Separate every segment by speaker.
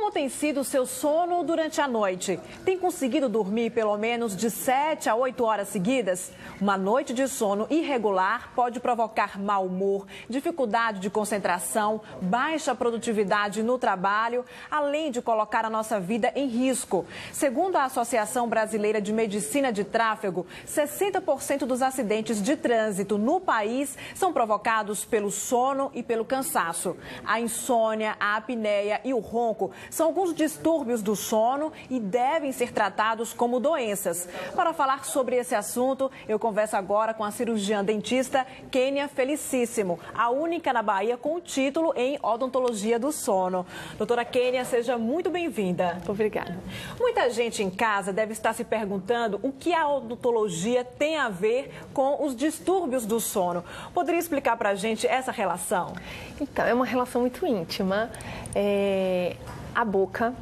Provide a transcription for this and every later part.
Speaker 1: Como tem sido o seu sono durante a noite? Tem conseguido dormir pelo menos de 7 a 8 horas seguidas? Uma noite de sono irregular pode provocar mau humor, dificuldade de concentração, baixa produtividade no trabalho, além de colocar a nossa vida em risco. Segundo a Associação Brasileira de Medicina de Tráfego, 60% dos acidentes de trânsito no país são provocados pelo sono e pelo cansaço. A insônia, a apneia e o ronco são alguns distúrbios do sono e devem ser tratados como doenças. Para falar sobre esse assunto, eu converso agora com a cirurgiã dentista Kênia Felicíssimo, a única na Bahia com o título em odontologia do sono. Doutora Kênia, seja muito bem-vinda.
Speaker 2: Obrigada.
Speaker 1: Muita gente em casa deve estar se perguntando o que a odontologia tem a ver com os distúrbios do sono. Poderia explicar para a gente essa relação?
Speaker 2: Então, é uma relação muito íntima. A boca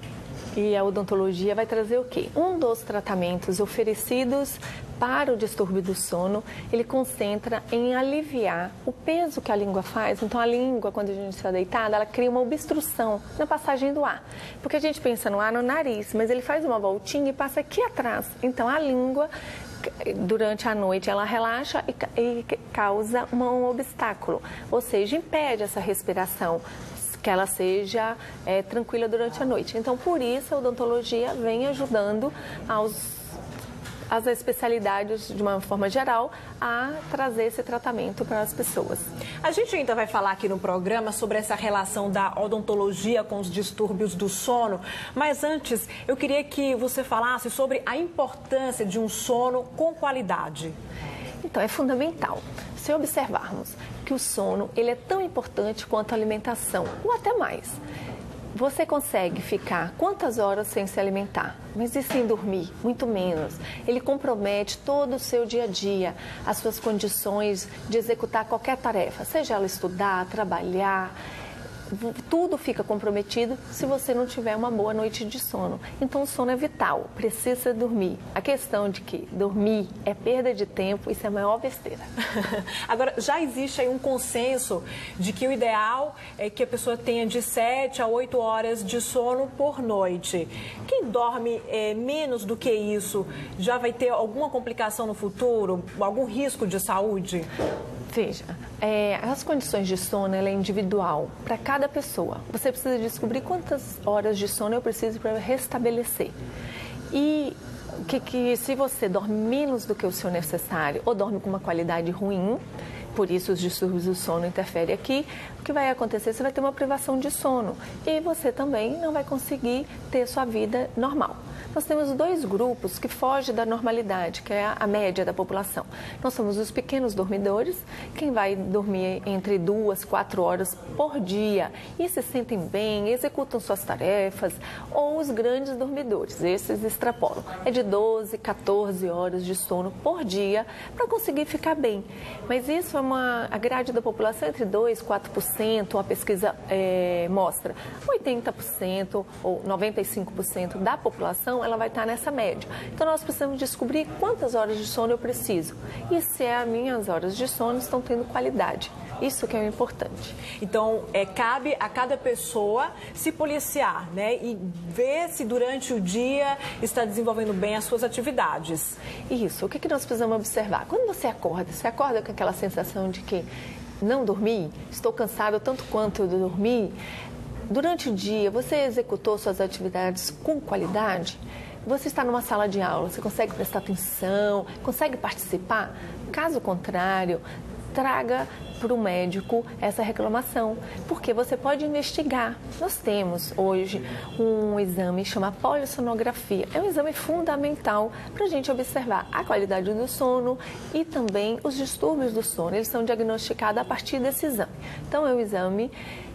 Speaker 2: e a odontologia vai trazer o quê? Um dos tratamentos oferecidos para o distúrbio do sono, ele concentra em aliviar o peso que a língua faz. Então, a língua, quando a gente está deitada, ela cria uma obstrução na passagem do ar. Porque a gente pensa no ar no nariz, mas ele faz uma voltinha e passa aqui atrás. Então, a língua, durante a noite, ela relaxa e causa um obstáculo, ou seja, impede essa respiração, que ela seja tranquila durante a noite. Então, por isso, a odontologia vem ajudando as especialidades, de uma forma geral, a trazer esse tratamento para as pessoas.
Speaker 1: A gente ainda vai falar aqui no programa sobre essa relação da odontologia com os distúrbios do sono, mas antes eu queria que você falasse sobre a importância de um sono com qualidade.
Speaker 2: Então, é fundamental. Se observarmos que o sono ele é tão importante quanto a alimentação, ou até mais. Você consegue ficar quantas horas sem se alimentar, mas e sem dormir? Muito menos. Ele compromete todo o seu dia a dia, as suas condições de executar qualquer tarefa, seja ela estudar, trabalhar. Tudo fica comprometido se você não tiver uma boa noite de sono. Então, o sono é vital, precisa dormir. A questão de que dormir é perda de tempo, isso é a maior besteira.
Speaker 1: Agora, já existe aí um consenso de que o ideal é que a pessoa tenha de 7 a 8 horas de sono por noite. Quem dorme menos do que isso já vai ter alguma complicação no futuro, algum risco de saúde?
Speaker 2: Veja, as condições de sono ela é individual para cada pessoa. Você precisa descobrir quantas horas de sono eu preciso para restabelecer. E que se você dorme menos do que o seu necessário ou dorme com uma qualidade ruim, por isso os distúrbios do sono interferem aqui, o que vai acontecer? Você vai ter uma privação de sono e você também não vai conseguir ter sua vida normal. Nós temos dois grupos que fogem da normalidade, que é a média da população. Nós somos os pequenos dormidores, quem vai dormir entre 2 a 4 horas por dia e se sentem bem, executam suas tarefas, ou os grandes dormidores, esses extrapolam. É de 12, 14 horas de sono por dia para conseguir ficar bem. Mas isso é a grade da população entre 2 e 4%, a pesquisa mostra 80% ou 95% da população ela vai estar nessa média. Então, nós precisamos descobrir quantas horas de sono eu preciso e se as minhas horas de sono estão tendo qualidade. Isso que é o importante.
Speaker 1: Então, cabe a cada pessoa se policiar, né? E ver se durante o dia está desenvolvendo bem as suas atividades.
Speaker 2: Isso. O que nós precisamos observar? Quando você acorda com aquela sensação de que não dormi, estou cansado tanto quanto eu dormi. Durante o dia, você executou suas atividades com qualidade? Você está numa sala de aula, você consegue prestar atenção, consegue participar? Caso contrário, traga para o médico essa reclamação, porque você pode investigar. Nós temos hoje um exame que chama polissonografia. É um exame fundamental para a gente observar a qualidade do sono e também os distúrbios do sono. Eles são diagnosticados a partir desse exame. Então, é um exame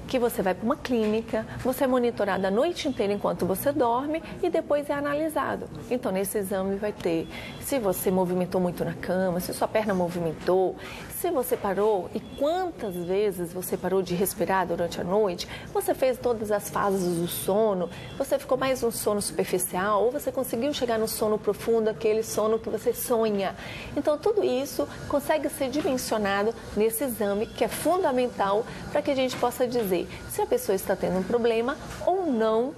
Speaker 2: que você vai para uma clínica, você é monitorado a noite inteira enquanto você dorme e depois é analisado. Então, nesse exame vai ter se você movimentou muito na cama, se sua perna movimentou, se você parou e quantas vezes você parou de respirar durante a noite, você fez todas as fases do sono, você ficou mais um sono superficial ou você conseguiu chegar no sono profundo, aquele sono que você sonha. Então, tudo isso consegue ser dimensionado nesse exame que é fundamental para que a gente possa dizer se a pessoa está tendo um problema ou não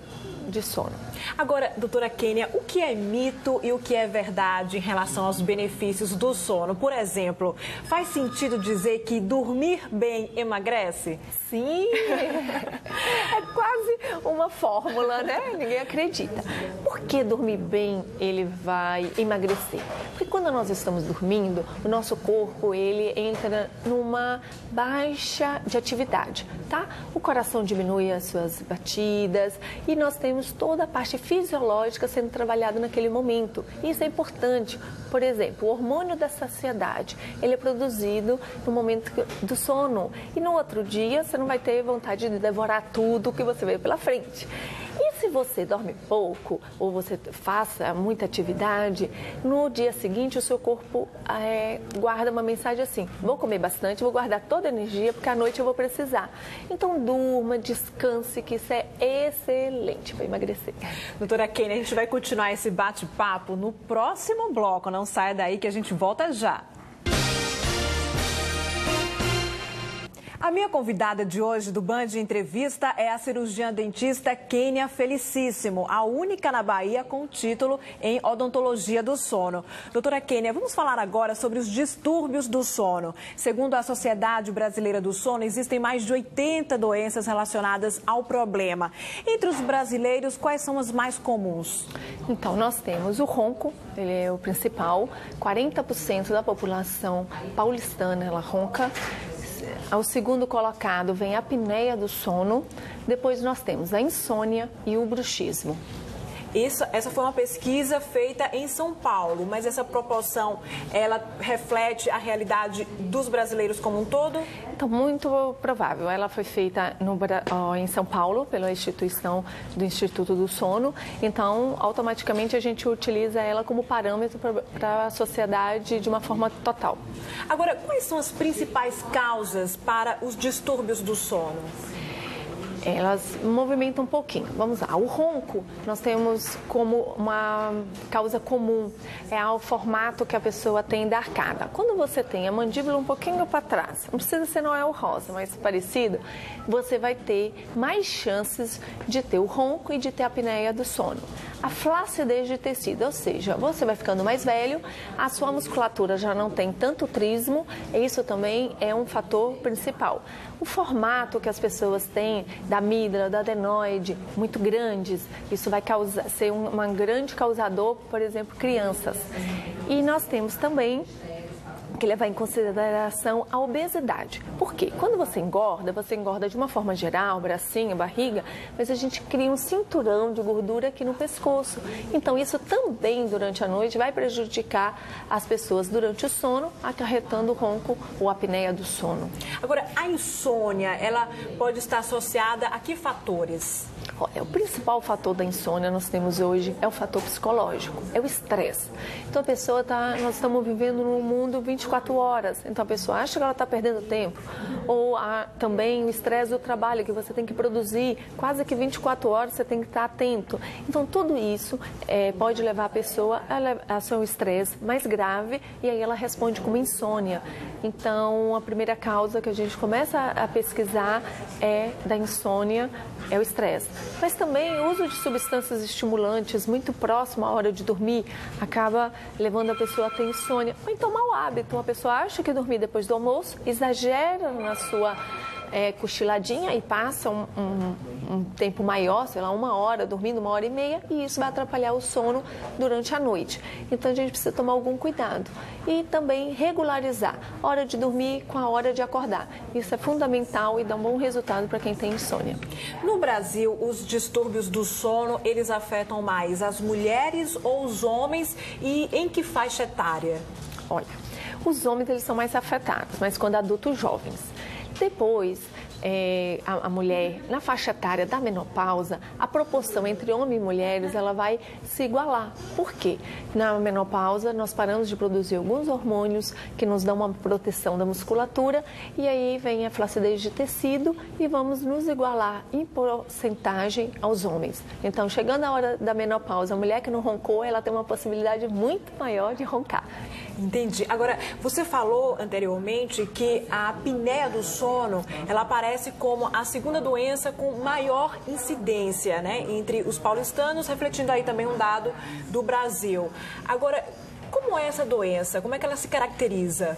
Speaker 2: de sono.
Speaker 1: Agora, doutora Kênia, o que é mito e o que é verdade em relação aos benefícios do sono? Por exemplo, faz sentido dizer que dormir bem emagrece?
Speaker 2: Sim, é quase uma fórmula, né? Ninguém acredita. Por que dormir bem ele vai emagrecer? Porque quando nós estamos dormindo, o nosso corpo ele entra numa baixa de atividade, tá? O coração diminui as suas batidas e nós temos toda a parte fisiológica sendo trabalhada naquele momento. Isso é importante. Por exemplo, o hormônio da saciedade, ele é produzido no momento do sono e no outro dia você não vai ter vontade de devorar tudo que você vê pela frente. E se você dorme pouco ou você faça muita atividade, no dia seguinte o seu corpo guarda uma mensagem assim: vou comer bastante, vou guardar toda a energia porque à noite eu vou precisar. Então durma, descanse, que isso é excelente para emagrecer.
Speaker 1: Doutora Kênia, a gente vai continuar esse bate-papo no próximo bloco. Não saia daí que a gente volta já. A minha convidada de hoje do Band Entrevista é a cirurgiã dentista Kênia Felicíssimo, a única na Bahia com título em odontologia do sono. Doutora Kênia, vamos falar agora sobre os distúrbios do sono. Segundo a Sociedade Brasileira do Sono, existem mais de 80 doenças relacionadas ao problema. Entre os brasileiros, quais são as mais comuns?
Speaker 2: Então, nós temos o ronco, ele é o principal. 40% da população paulistana, ela ronca. Ao segundo colocado vem a apneia do sono, depois nós temos a insônia e o bruxismo.
Speaker 1: Essa foi uma pesquisa feita em São Paulo, mas essa proporção, ela reflete a realidade dos brasileiros como um todo?
Speaker 2: Então, muito provável. Ela foi feita em São Paulo, pela instituição do Instituto do Sono. Então, automaticamente, a gente utiliza ela como parâmetro para a sociedade de uma forma total.
Speaker 1: Agora, quais são as principais causas para os distúrbios do sono?
Speaker 2: Elas movimentam um pouquinho. Vamos lá. O ronco, nós temos como uma causa comum, é o formato que a pessoa tem da arcada. Quando você tem a mandíbula um pouquinho para trás, não precisa ser Noel Rosa, mas parecido, você vai ter mais chances de ter o ronco e de ter a apneia do sono. A flacidez de tecido, ou seja, você vai ficando mais velho, a sua musculatura já não tem tanto trismo, isso também é um fator principal. O formato que as pessoas têm da amígdala, da adenoide, muito grandes, isso vai ser um grande causador, por exemplo, crianças. E nós temos também que levar em consideração a obesidade. Por quê? Quando você engorda de uma forma geral, bracinho, barriga, mas a gente cria um cinturão de gordura aqui no pescoço. Então, isso também, durante a noite, vai prejudicar as pessoas durante o sono, acarretando o ronco ou a apneia do sono.
Speaker 1: Agora, a insônia, ela pode estar associada a que fatores?
Speaker 2: Olha, o principal fator da insônia nós temos hoje é o fator psicológico, é o estresse. Então a pessoa nós estamos vivendo num mundo 24 horas, então a pessoa acha que ela está perdendo tempo. Ou também o estresse do trabalho, que você tem que produzir quase que 24 horas, você tem que estar atento. Então tudo isso pode levar a pessoa a ser um estresse mais grave e aí ela responde com uma insônia. Então a primeira causa que a gente começa a pesquisar da insônia é o estresse. Mas também o uso de substâncias estimulantes muito próximo à hora de dormir acaba levando a pessoa a ter insônia. Ou então mau hábito, a pessoa acha que dormir depois do almoço, exagera na sua cochiladinha e passa um tempo maior, sei lá, 1 hora, dormindo 1h30, e isso vai atrapalhar o sono durante a noite. Então a gente precisa tomar algum cuidado. E também regularizar a hora de dormir com a hora de acordar. Isso é fundamental e dá um bom resultado para quem tem insônia.
Speaker 1: No Brasil, os distúrbios do sono, eles afetam mais as mulheres ou os homens, e em que faixa etária?
Speaker 2: Olha, os homens eles são mais afetados, mas quando adultos jovens. Depois, a mulher, na faixa etária da menopausa, a proporção entre homens e mulheres ela vai se igualar. Por quê? Na menopausa, nós paramos de produzir alguns hormônios que nos dão uma proteção da musculatura e aí vem a flacidez de tecido e vamos nos igualar em porcentagem aos homens. Então, chegando a hora da menopausa, a mulher que não roncou, ela tem uma possibilidade muito maior de roncar.
Speaker 1: Entendi. Agora, você falou anteriormente que a apneia do sono, ela aparece aparece como a segunda doença com maior incidência, né, entre os paulistanos, refletindo aí também um dado do Brasil. Agora, como é essa doença? Como é que ela se caracteriza?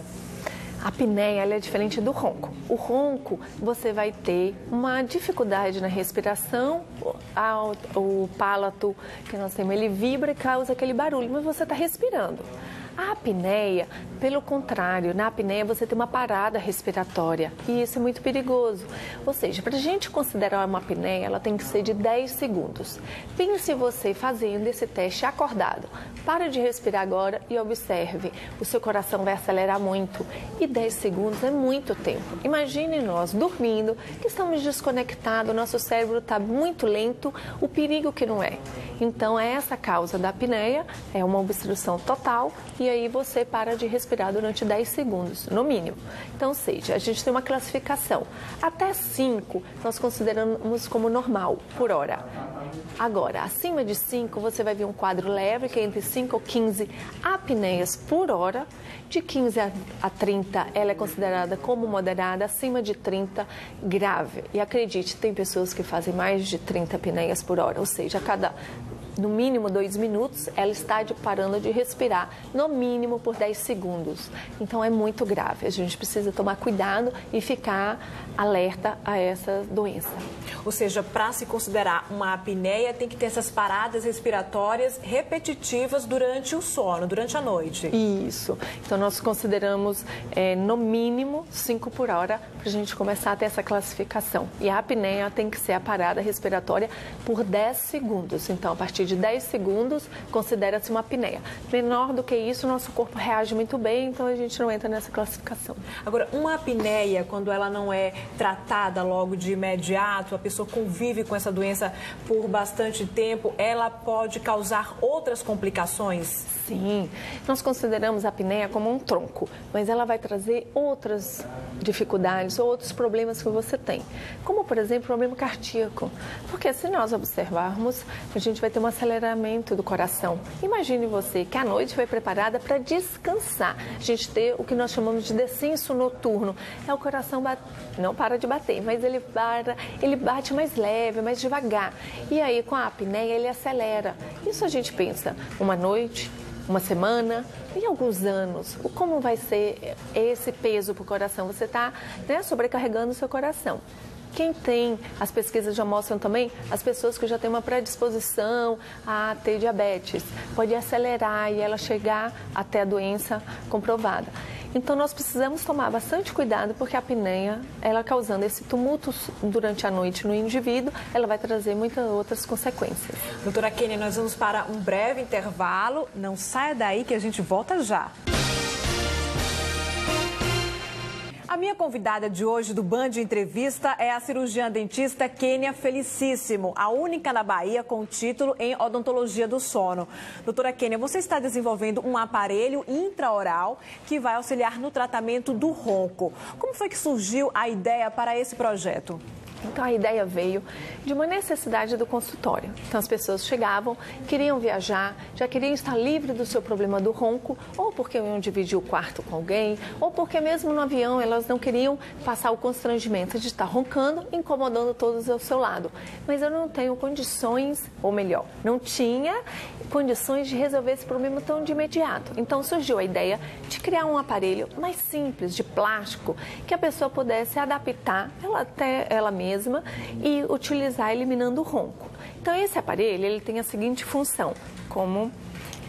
Speaker 2: A apneia ela é diferente do ronco. O ronco, você vai ter uma dificuldade na respiração, o palato que nós temos, ele vibra e causa aquele barulho, mas você está respirando. A apneia, pelo contrário, na apneia você tem uma parada respiratória e isso é muito perigoso. Ou seja, para a gente considerar uma apneia, ela tem que ser de 10 segundos. Pense você fazendo esse teste acordado. Para de respirar agora e observe. O seu coração vai acelerar muito e 10 segundos é muito tempo. Imagine nós dormindo, que estamos desconectados, nosso cérebro está muito lento, o perigo que não é. Então, essa causa da apneia é uma obstrução total e aí você para de respirar durante 10 segundos, no mínimo. Então, ou seja, a gente tem uma classificação. Até 5 nós consideramos como normal, por hora. Agora, acima de 5 você vai ver um quadro leve, que é entre 5 ou 15 apneias por hora. De 15 a 30 ela é considerada como moderada, acima de 30 grave. E acredite, tem pessoas que fazem mais de 30 apneias por hora, ou seja, a cada no mínimo 2 minutos, ela está parando de respirar, no mínimo por 10 segundos. Então, é muito grave. A gente precisa tomar cuidado e ficar alerta a essa doença.
Speaker 1: Ou seja, para se considerar uma apneia, tem que ter essas paradas respiratórias repetitivas durante o sono, durante a noite.
Speaker 2: Isso. Então, nós consideramos, no mínimo, 5 por hora, para a gente começar a ter essa classificação. E a apneia tem que ser a parada respiratória por 10 segundos. Então, a partir de 10 segundos, considera-se uma apneia. Menor do que isso, nosso corpo reage muito bem, então a gente não entra nessa classificação.
Speaker 1: Agora, uma apneia, quando ela não é tratada logo de imediato, a pessoa convive com essa doença por bastante tempo, ela pode causar outras complicações?
Speaker 2: Sim, nós consideramos a apneia como um tronco, mas ela vai trazer outras dificuldades ou outros problemas que você tem, como, por exemplo, problema cardíaco. Porque se nós observarmos, a gente vai ter um aceleramento do coração. Imagine você que à noite foi preparada para descansar. A gente tem o que nós chamamos de descenso noturno. É o coração não para de bater, mas ele bate mais leve, mais devagar. E aí, com a apneia, ele acelera. Isso a gente pensa uma noite, uma semana e alguns anos. Como vai ser esse peso para o coração? Você está sobrecarregando o seu coração. Quem tem, as pesquisas já mostram também, as pessoas que já têm uma predisposição a ter diabetes, pode acelerar e ela chegar até a doença comprovada. Então, nós precisamos tomar bastante cuidado, porque a apneia, ela causando esse tumulto durante a noite no indivíduo, ela vai trazer muitas outras consequências.
Speaker 1: Doutora Kênia, nós vamos para um breve intervalo. Não saia daí que a gente volta já. A minha convidada de hoje do Band Entrevista é a cirurgiã dentista Kênia Felicíssimo, a única na Bahia com título em odontologia do sono. Doutora Kênia, você está desenvolvendo um aparelho intraoral que vai auxiliar no tratamento do ronco. Como foi que surgiu a ideia para esse projeto?
Speaker 2: Então, a ideia veio de uma necessidade do consultório. Então, as pessoas chegavam, queriam viajar, já queriam estar livre do seu problema do ronco, ou porque iam dividir o quarto com alguém, ou porque mesmo no avião elas não queriam passar o constrangimento de estar roncando, incomodando todos ao seu lado. Mas eu não tenho condições, ou melhor, não tinha condições de resolver esse problema tão de imediato. Então, surgiu a ideia de criar um aparelho mais simples, de plástico, que a pessoa pudesse adaptar até ela mesma e utilizar eliminando o ronco. Então, esse aparelho ele tem a seguinte função, como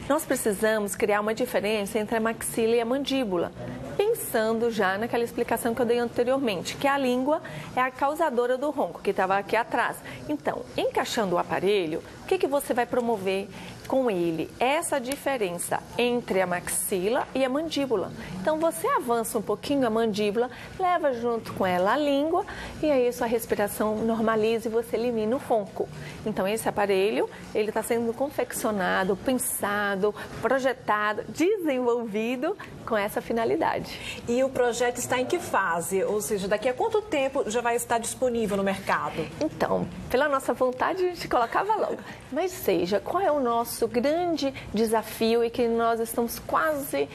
Speaker 2: nós precisamos criar uma diferença entre a maxila e a mandíbula, pensando já naquela explicação que eu dei anteriormente, que a língua é a causadora do ronco, que estava aqui atrás. Então, encaixando o aparelho, o que você vai promover com ele? Essa diferença entre a maxila e a mandíbula. Então, você avança um pouquinho a mandíbula, leva junto com ela a língua e aí sua respiração normaliza e você elimina o ronco. Então, esse aparelho, ele está sendo confeccionado, pensado, projetado, desenvolvido com essa finalidade.
Speaker 1: E o projeto está em que fase? Ou seja, daqui a quanto tempo já vai estar disponível no mercado?
Speaker 2: Então, pela nossa vontade, a gente colocava logo. Mas seja, qual é o nosso nosso grande desafio e que nós estamos quase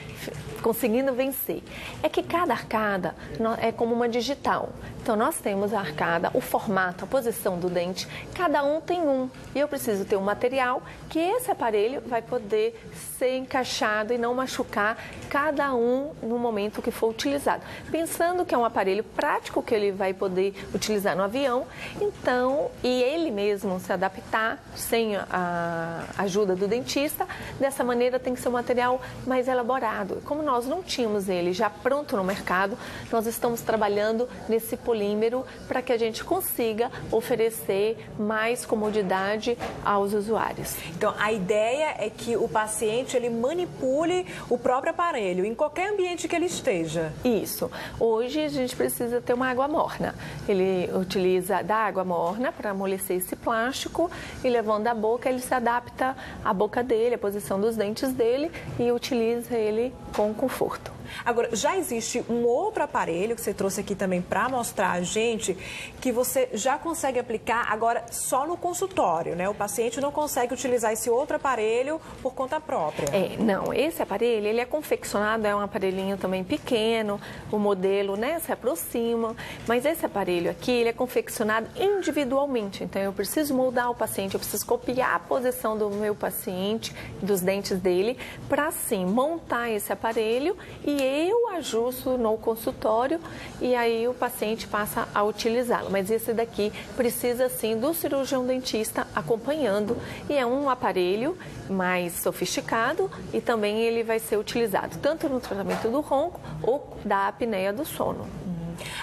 Speaker 2: conseguindo vencer é que cada arcada é como uma digital. Então, nós temos a arcada, o formato, a posição do dente, cada um tem um. E eu preciso ter um material que esse aparelho vai poder ser encaixado e não machucar cada um no momento que for utilizado. Pensando que é um aparelho prático que ele vai poder utilizar no avião, então, e ele mesmo se adaptar sem a ajuda do dentista, dessa maneira tem que ser um material mais elaborado. Como nós não tínhamos ele já pronto no mercado, nós estamos trabalhando nesse polímero para que a gente consiga oferecer mais comodidade aos usuários.
Speaker 1: Então, a ideia é que o paciente ele manipule o próprio aparelho em qualquer ambiente que ele esteja.
Speaker 2: Isso. Hoje a gente precisa ter uma água morna. Ele utiliza da água morna para amolecer esse plástico e levando à boca ele se adapta à boca dele, à posição dos dentes dele e utiliza ele com conforto.
Speaker 1: Agora, já existe um outro aparelho que você trouxe aqui também para mostrar a gente, que você já consegue aplicar agora só no consultório, né? O paciente não consegue utilizar esse outro aparelho por conta própria.
Speaker 2: Não, esse aparelho, ele é confeccionado, é um aparelhinho também pequeno, o modelo, né, se aproxima, mas esse aparelho aqui, ele é confeccionado individualmente, então eu preciso moldar o paciente, eu preciso copiar a posição do meu paciente, dos dentes dele, para assim, montar esse aparelho e eu ajusto no consultório e aí o paciente passa a utilizá-lo. Mas esse daqui precisa sim do cirurgião dentista acompanhando e é um aparelho mais sofisticado e também ele vai ser utilizado tanto no tratamento do ronco ou da apneia do sono.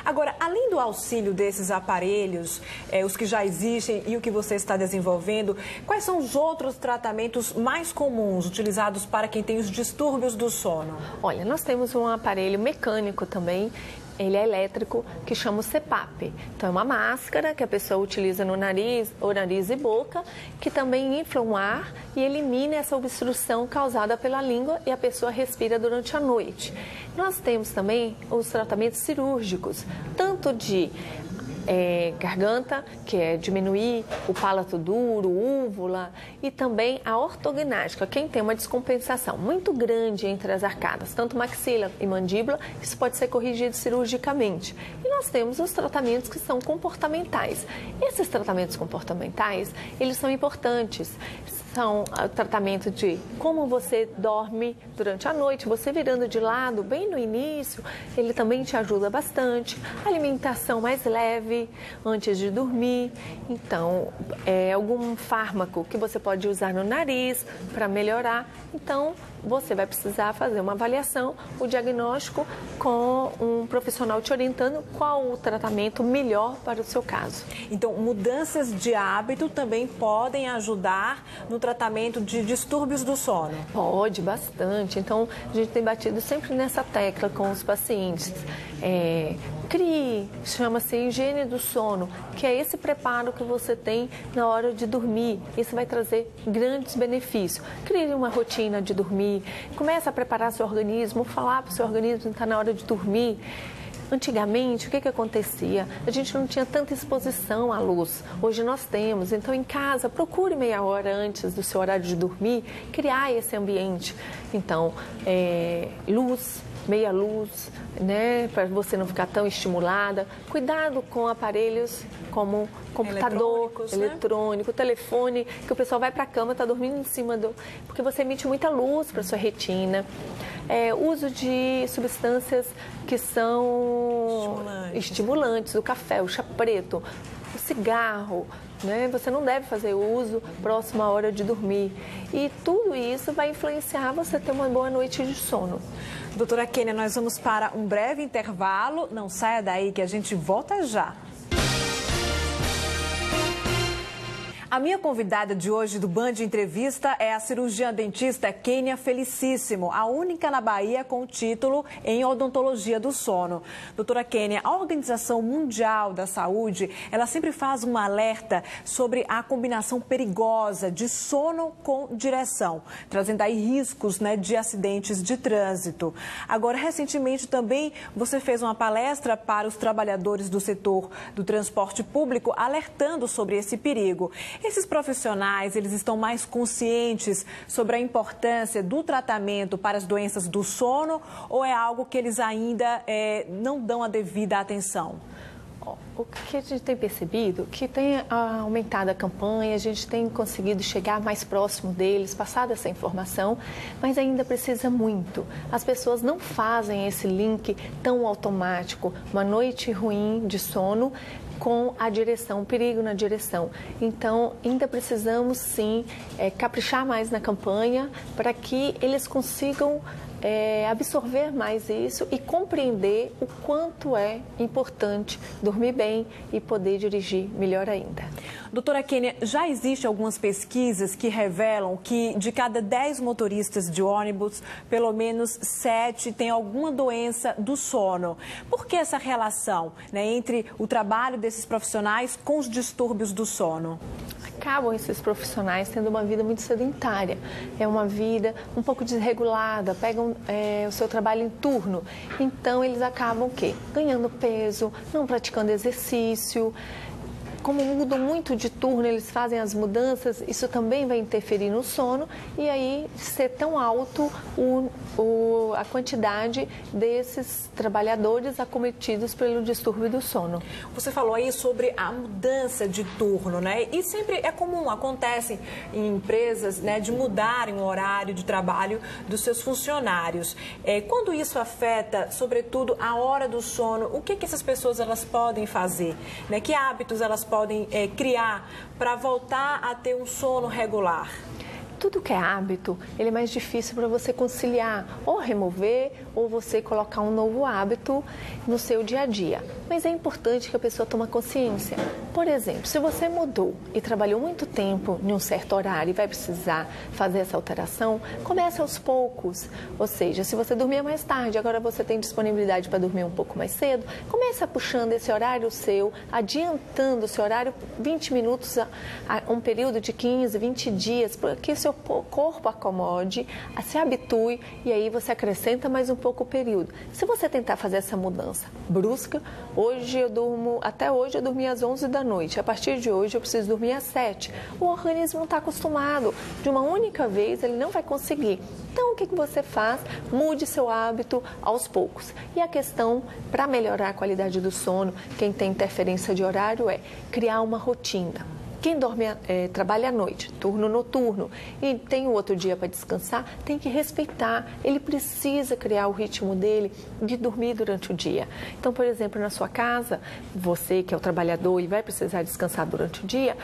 Speaker 1: Agora, além do auxílio desses aparelhos, os que já existem e o que você está desenvolvendo, quais são os outros tratamentos mais comuns utilizados para quem tem os distúrbios do sono?
Speaker 2: Olha, nós temos um aparelho mecânico também, ele é elétrico, que chama o CPAP. Então, é uma máscara que a pessoa utiliza no nariz e boca, que também infla o ar e elimina essa obstrução causada pela língua e a pessoa respira durante a noite. Nós temos também os tratamentos cirúrgicos, tanto de garganta, que é diminuir o palato duro, úvula, e também a ortognática, quem tem uma descompensação muito grande entre as arcadas, tanto maxila e mandíbula, isso pode ser corrigido cirurgicamente. E nós temos os tratamentos que são comportamentais. Esses tratamentos comportamentais, eles são importantes. São o tratamento de como você dorme durante a noite, você virando de lado bem no início, ele também te ajuda bastante. Alimentação mais leve antes de dormir. Então, algum fármaco que você pode usar no nariz para melhorar. Então, você vai precisar fazer uma avaliação, o diagnóstico com um profissional te orientando qual o tratamento melhor para o seu caso.
Speaker 1: Então, mudanças de hábito também podem ajudar no tratamento de distúrbios do sono?
Speaker 2: Pode, bastante. Então, a gente tem batido sempre nessa tecla com os pacientes. Crie, chama-se higiene do sono, que é esse preparo que você tem na hora de dormir. Isso vai trazer grandes benefícios. Crie uma rotina de dormir, comece a preparar seu organismo, falar para o seu organismo que está na hora de dormir. Antigamente, o que acontecia? A gente não tinha tanta exposição à luz. Hoje nós temos. Então, em casa, procure meia hora antes do seu horário de dormir, criar esse ambiente. Então, luz, meia luz, né, para você não ficar tão estimulada. Cuidado com aparelhos como computador, eletrônico, telefone, que o pessoal vai para a cama, está dormindo em cima porque você emite muita luz para sua retina. Uso de substâncias que são estimulantes, o café, o chá preto, o cigarro, né? Você não deve fazer uso próximo à hora de dormir. E tudo isso vai influenciar você ter uma boa noite de sono.
Speaker 1: Doutora Kênia, nós vamos para um breve intervalo. Não saia daí que a gente volta já. A minha convidada de hoje do Band Entrevista é a cirurgiã dentista Kênia Felicíssimo, a única na Bahia com o título em odontologia do sono. Doutora Kênia, a Organização Mundial da Saúde, ela sempre faz um alerta sobre a combinação perigosa de sono com direção, trazendo aí riscos, né, de acidentes de trânsito. Agora, recentemente também você fez uma palestra para os trabalhadores do setor do transporte público, alertando sobre esse perigo. Esses profissionais, eles estão mais conscientes sobre a importância do tratamento para as doenças do sono ou é algo que eles ainda não dão a devida atenção?
Speaker 2: O que a gente tem percebido que tem aumentado a campanha, a gente tem conseguido chegar mais próximo deles, passar essa informação, mas ainda precisa muito. As pessoas não fazem esse link tão automático, uma noite ruim de sono com a direção, o perigo na direção. Então, ainda precisamos sim caprichar mais na campanha para que eles consigam absorver mais isso e compreender o quanto é importante dormir bem e poder dirigir melhor ainda.
Speaker 1: Doutora Kênia, já existem algumas pesquisas que revelam que de cada 10 motoristas de ônibus, pelo menos 7 têm alguma doença do sono. Por que essa relação, né, entre o trabalho desses profissionais com os distúrbios do sono?
Speaker 2: Acabam esses profissionais tendo uma vida muito sedentária, é uma vida um pouco desregulada, pegam o seu trabalho em turno, então eles acabam o quê? Ganhando peso, não praticando exercício. Como mudam muito de turno, eles fazem as mudanças, isso também vai interferir no sono e aí ser tão alto a quantidade desses trabalhadores acometidos pelo distúrbio do sono.
Speaker 1: Você falou aí sobre a mudança de turno, né? E sempre é comum, acontece em empresas, né, de mudarem o horário de trabalho dos seus funcionários. Quando isso afeta, sobretudo, a hora do sono, o que essas pessoas elas podem fazer? Né? Que hábitos elas podem criar para voltar a ter um sono regular?
Speaker 2: Tudo que é hábito, ele é mais difícil para você conciliar, ou remover, ou você colocar um novo hábito no seu dia a dia. Mas é importante que a pessoa tome consciência. Por exemplo, se você mudou e trabalhou muito tempo em um certo horário e vai precisar fazer essa alteração, comece aos poucos. Ou seja, se você dormia mais tarde, agora você tem disponibilidade para dormir um pouco mais cedo, comece puxando esse horário seu, adiantando o seu horário 20 minutos a um período de 15, 20 dias, para que seu corpo acomode, se habitue e aí você acrescenta mais um pouco o período. Se você tentar fazer essa mudança brusca, até hoje eu dormi às 11 da noite, a partir de hoje eu preciso dormir às 7. O organismo não está acostumado, de uma única vez ele não vai conseguir. Então o que você faz? Mude seu hábito aos poucos. E a questão para melhorar a qualidade do sono, quem tem interferência de horário é criar uma rotina. Quem trabalha à noite, turno noturno, e tem o outro dia para descansar, tem que respeitar. Ele precisa criar o ritmo dele de dormir durante o dia. Então, por exemplo, na sua casa, você que é o trabalhador e vai precisar descansar durante o dia,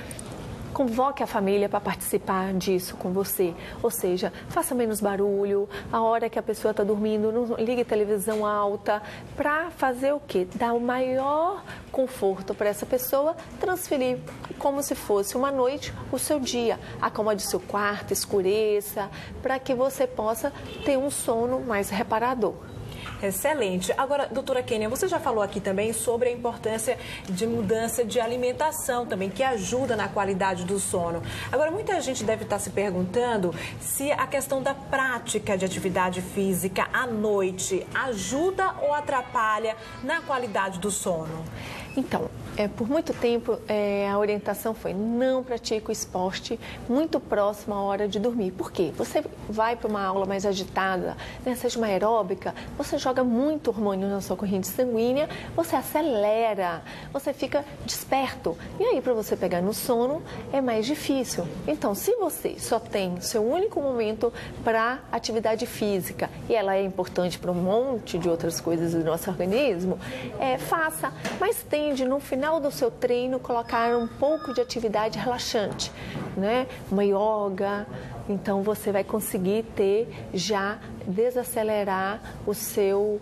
Speaker 2: convoque a família para participar disso com você. Ou seja, faça menos barulho, a hora que a pessoa está dormindo, não ligue televisão alta, para fazer o quê? Dar o maior conforto para essa pessoa, transferir como se fosse uma noite o seu dia. Acomode seu quarto, escureça, para que você possa ter um sono mais reparador.
Speaker 1: Excelente. Agora, doutora Kênia, você já falou aqui também sobre a importância de mudança de alimentação também, que ajuda na qualidade do sono. Agora, muita gente deve estar se perguntando se a questão da prática de atividade física à noite ajuda ou atrapalha na qualidade do sono.
Speaker 2: Então, por muito tempo a orientação foi não pratique o esporte muito próximo à hora de dormir. Por quê? Você vai para uma aula mais agitada, seja uma aeróbica, você joga muito hormônio na sua corrente sanguínea, você acelera, você fica desperto. E aí, para você pegar no sono, é mais difícil. Então, se você só tem seu único momento para atividade física, e ela é importante para um monte de outras coisas do nosso organismo, faça, mas tende no final do seu treino colocar um pouco de atividade relaxante, né? Uma yoga. Então você vai conseguir desacelerar os seus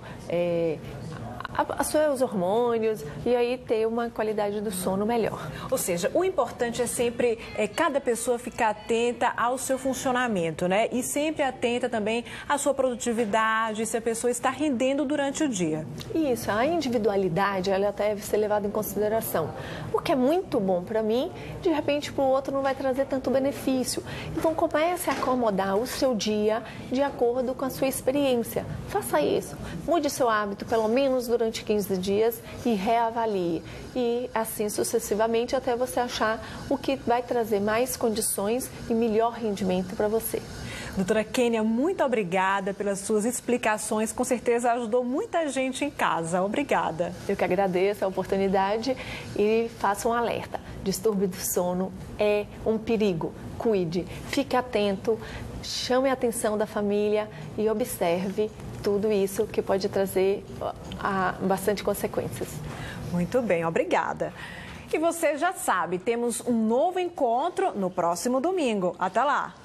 Speaker 2: hormônios e aí ter uma qualidade do sono melhor.
Speaker 1: Ou seja, o importante é sempre cada pessoa ficar atenta ao seu funcionamento, né? E sempre atenta também à sua produtividade, se a pessoa está rendendo durante o dia.
Speaker 2: Isso, a individualidade ela deve ser levada em consideração. O que é muito bom para mim, de repente para o outro não vai trazer tanto benefício. Então comece a acomodar o seu dia de acordo com a sua experiência. Faça isso, mude seu hábito pelo menos durante durante 15 dias e reavalie. E assim sucessivamente até você achar o que vai trazer mais condições e melhor rendimento para você.
Speaker 1: Doutora Kênia, muito obrigada pelas suas explicações. Com certeza ajudou muita gente em casa. Obrigada.
Speaker 2: Eu que agradeço a oportunidade e faço um alerta. Distúrbio do sono é um perigo. Cuide, fique atento, chame a atenção da família e observe tudo isso que pode trazer bastante consequências.
Speaker 1: Muito bem, obrigada. E você já sabe, temos um novo encontro no próximo domingo. Até lá!